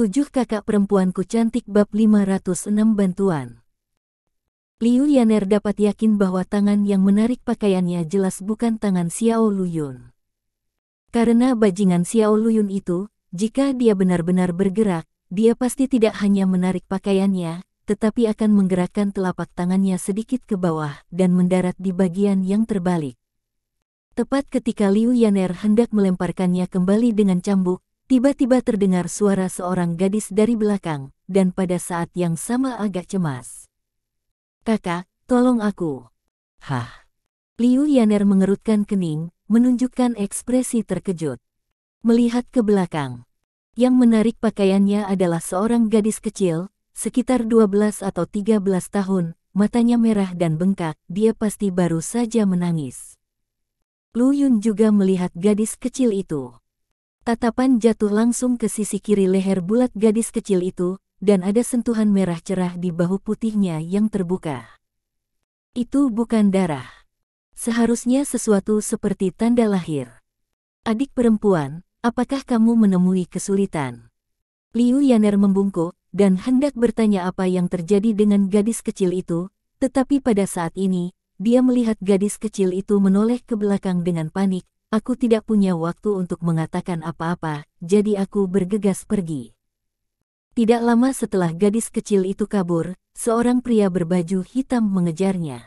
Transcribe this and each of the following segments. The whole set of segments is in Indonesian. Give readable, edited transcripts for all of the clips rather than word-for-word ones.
7 kakak perempuanku cantik bab 506 bantuan. Liu Yaner dapat yakin bahwa tangan yang menarik pakaiannya jelas bukan tangan Xiao Luyun. Karena bajingan Xiao Luyun itu, jika dia benar-benar bergerak, dia pasti tidak hanya menarik pakaiannya, tetapi akan menggerakkan telapak tangannya sedikit ke bawah dan mendarat di bagian yang terbalik. Tepat ketika Liu Yaner hendak melemparkannya kembali dengan cambuk, tiba-tiba terdengar suara seorang gadis dari belakang, dan pada saat yang sama agak cemas. "Kakak, tolong aku." "Hah?" Liu Yaner mengerutkan kening, menunjukkan ekspresi terkejut. Melihat ke belakang. Yang menarik pakaiannya adalah seorang gadis kecil, sekitar 12 atau 13 tahun, matanya merah dan bengkak, dia pasti baru saja menangis. Lu Yun juga melihat gadis kecil itu. Tatapan jatuh langsung ke sisi kiri leher bulat gadis kecil itu, dan ada sentuhan merah cerah di bahu putihnya yang terbuka. Itu bukan darah. Seharusnya sesuatu seperti tanda lahir. "Adik perempuan, apakah kamu menemui kesulitan?" Liu Yaner membungkuk, dan hendak bertanya apa yang terjadi dengan gadis kecil itu, tetapi pada saat ini, dia melihat gadis kecil itu menoleh ke belakang dengan panik. "Aku tidak punya waktu untuk mengatakan apa-apa, jadi aku bergegas pergi." Tidak lama setelah gadis kecil itu kabur, seorang pria berbaju hitam mengejarnya.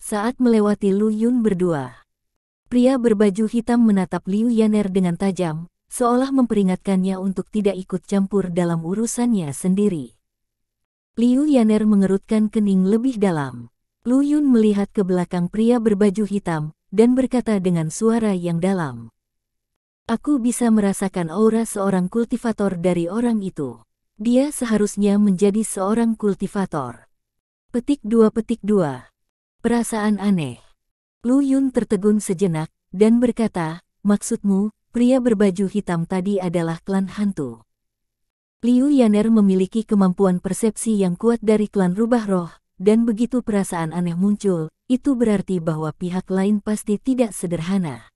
Saat melewati Lu Yun berdua, pria berbaju hitam menatap Liu Yaner dengan tajam, seolah memperingatkannya untuk tidak ikut campur dalam urusannya sendiri. Liu Yaner mengerutkan kening lebih dalam. Lu Yun melihat ke belakang pria berbaju hitam, dan berkata dengan suara yang dalam. "Aku bisa merasakan aura seorang kultivator dari orang itu. Dia seharusnya menjadi seorang kultivator." Petik 2. Perasaan aneh. Lu Yun tertegun sejenak, dan berkata, "Maksudmu, pria berbaju hitam tadi adalah klan hantu?" Liu Yaner memiliki kemampuan persepsi yang kuat dari klan rubah roh, dan begitu perasaan aneh muncul, itu berarti bahwa pihak lain pasti tidak sederhana.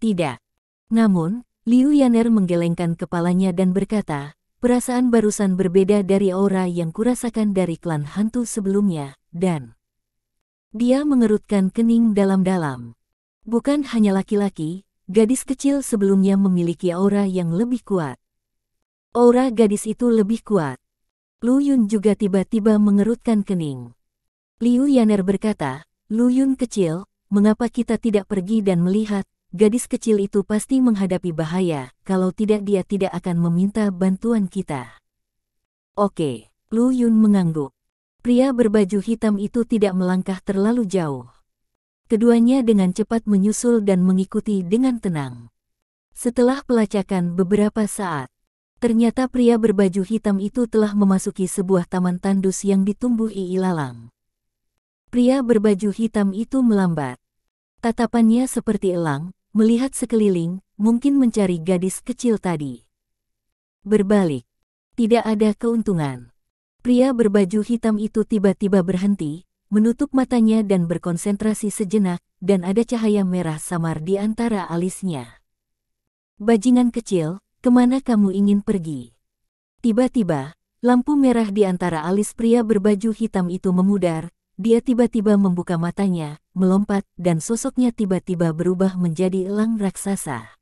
Tidak. Namun, Liu Yaner menggelengkan kepalanya dan berkata, "Perasaan barusan berbeda dari aura yang kurasakan dari klan hantu sebelumnya, dan..." Dia mengerutkan kening dalam-dalam. Bukan hanya laki-laki, gadis kecil sebelumnya memiliki aura yang lebih kuat. Aura gadis itu lebih kuat. Lu Yun juga tiba-tiba mengerutkan kening. Liu Yaner berkata, "Lu Yun kecil, mengapa kita tidak pergi dan melihat? Gadis kecil itu pasti menghadapi bahaya, kalau tidak dia tidak akan meminta bantuan kita." "Oke." Lu Yun mengangguk. Pria berbaju hitam itu tidak melangkah terlalu jauh. Keduanya dengan cepat menyusul dan mengikuti dengan tenang. Setelah pelacakan beberapa saat, ternyata pria berbaju hitam itu telah memasuki sebuah taman tandus yang ditumbuhi ilalang. Pria berbaju hitam itu melambat. Tatapannya seperti elang, melihat sekeliling, mungkin mencari gadis kecil tadi. Berbalik. Tidak ada keuntungan. Pria berbaju hitam itu tiba-tiba berhenti, menutup matanya dan berkonsentrasi sejenak, dan ada cahaya merah samar di antara alisnya. "Bajingan kecil, kemana kamu ingin pergi?" Tiba-tiba, lampu merah di antara alis pria berbaju hitam itu memudar, dia tiba-tiba membuka matanya, melompat, dan sosoknya tiba-tiba berubah menjadi elang raksasa.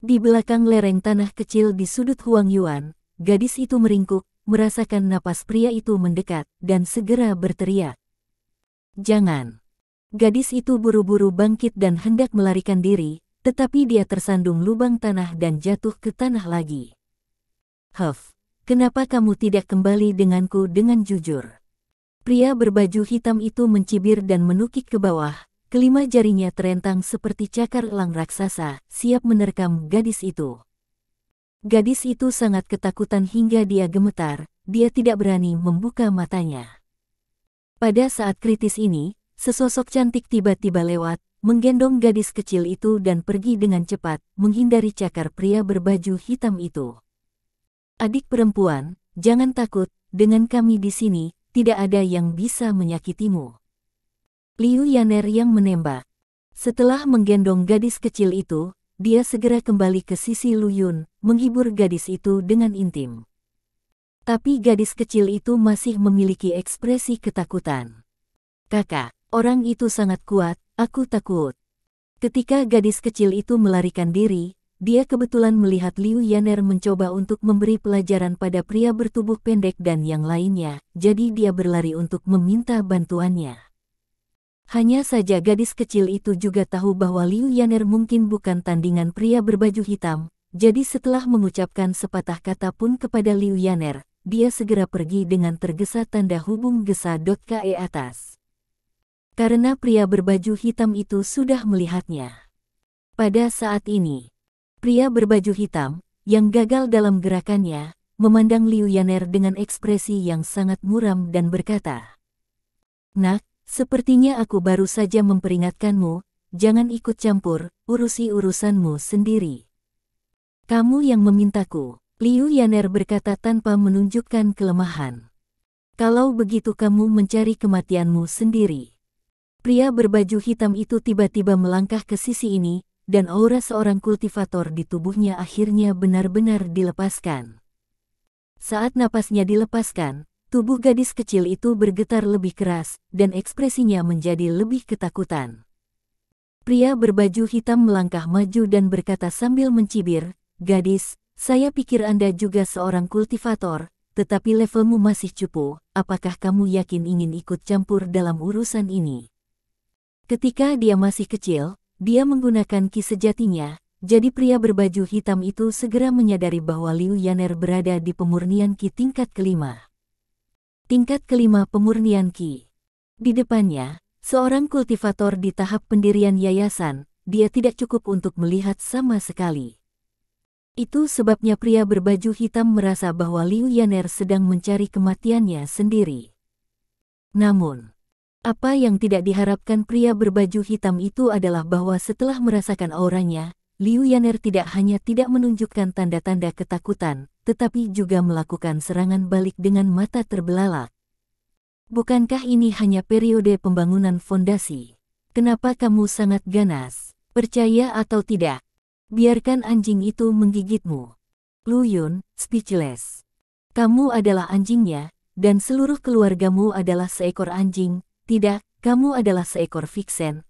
Di belakang lereng tanah kecil di sudut Huang Yuan, gadis itu meringkuk, merasakan napas pria itu mendekat, dan segera berteriak. "Jangan!" Gadis itu buru-buru bangkit dan hendak melarikan diri, tetapi dia tersandung lubang tanah dan jatuh ke tanah lagi. "Huff, kenapa kamu tidak kembali denganku dengan jujur?" Pria berbaju hitam itu mencibir dan menukik ke bawah, kelima jarinya terentang seperti cakar elang raksasa, siap menerkam gadis itu. Gadis itu sangat ketakutan hingga dia gemetar, dia tidak berani membuka matanya. Pada saat kritis ini, sesosok cantik tiba-tiba lewat, menggendong gadis kecil itu dan pergi dengan cepat, menghindari cakar pria berbaju hitam itu. "Adik perempuan, jangan takut, dengan kami di sini, tidak ada yang bisa menyakitimu." Liu Yaner yang menembak. Setelah menggendong gadis kecil itu, dia segera kembali ke sisi Lu Yun, menghibur gadis itu dengan intim. Tapi gadis kecil itu masih memiliki ekspresi ketakutan. Kakak, orang itu sangat kuat, aku takut. Ketika gadis kecil itu melarikan diri, dia kebetulan melihat Liu Yaner mencoba untuk memberi pelajaran pada pria bertubuh pendek dan yang lainnya, jadi dia berlari untuk meminta bantuannya. Hanya saja gadis kecil itu juga tahu bahwa Liu Yaner mungkin bukan tandingan pria berbaju hitam, jadi setelah mengucapkan sepatah kata pun kepada Liu Yaner, dia segera pergi dengan tergesa tanda hubung gesa.ke atas. Karena pria berbaju hitam itu sudah melihatnya. Pada saat ini, pria berbaju hitam, yang gagal dalam gerakannya, memandang Liu Yaner dengan ekspresi yang sangat muram dan berkata, "Nak, sepertinya aku baru saja memperingatkanmu, jangan ikut campur, urusi urusanmu sendiri." "Kamu yang memintaku," Liu Yaner berkata tanpa menunjukkan kelemahan. "Kalau begitu kamu mencari kematianmu sendiri." Pria berbaju hitam itu tiba-tiba melangkah ke sisi ini, dan aura seorang kultivator di tubuhnya akhirnya benar-benar dilepaskan. Saat napasnya dilepaskan, tubuh gadis kecil itu bergetar lebih keras, dan ekspresinya menjadi lebih ketakutan. Pria berbaju hitam melangkah maju dan berkata sambil mencibir, "Gadis, saya pikir Anda juga seorang kultivator, tetapi levelmu masih cupu, apakah kamu yakin ingin ikut campur dalam urusan ini?" Ketika dia masih kecil, dia menggunakan ki sejatinya, jadi pria berbaju hitam itu segera menyadari bahwa Liu Yaner berada di pemurnian ki tingkat kelima. Tingkat kelima pemurnian ki. Di depannya, seorang kultivator di tahap pendirian yayasan, dia tidak cukup untuk melihat sama sekali. Itu sebabnya pria berbaju hitam merasa bahwa Liu Yaner sedang mencari kematiannya sendiri. Namun, apa yang tidak diharapkan pria berbaju hitam itu adalah bahwa setelah merasakan auranya, Liu Yaner tidak hanya tidak menunjukkan tanda-tanda ketakutan, tetapi juga melakukan serangan balik dengan mata terbelalak. "Bukankah ini hanya periode pembangunan fondasi? Kenapa kamu sangat ganas? Percaya atau tidak? Biarkan anjing itu menggigitmu." Lu Yun, speechless. "Kamu adalah anjingnya, dan seluruh keluargamu adalah seekor anjing. Tidak, kamu adalah seekor vixen.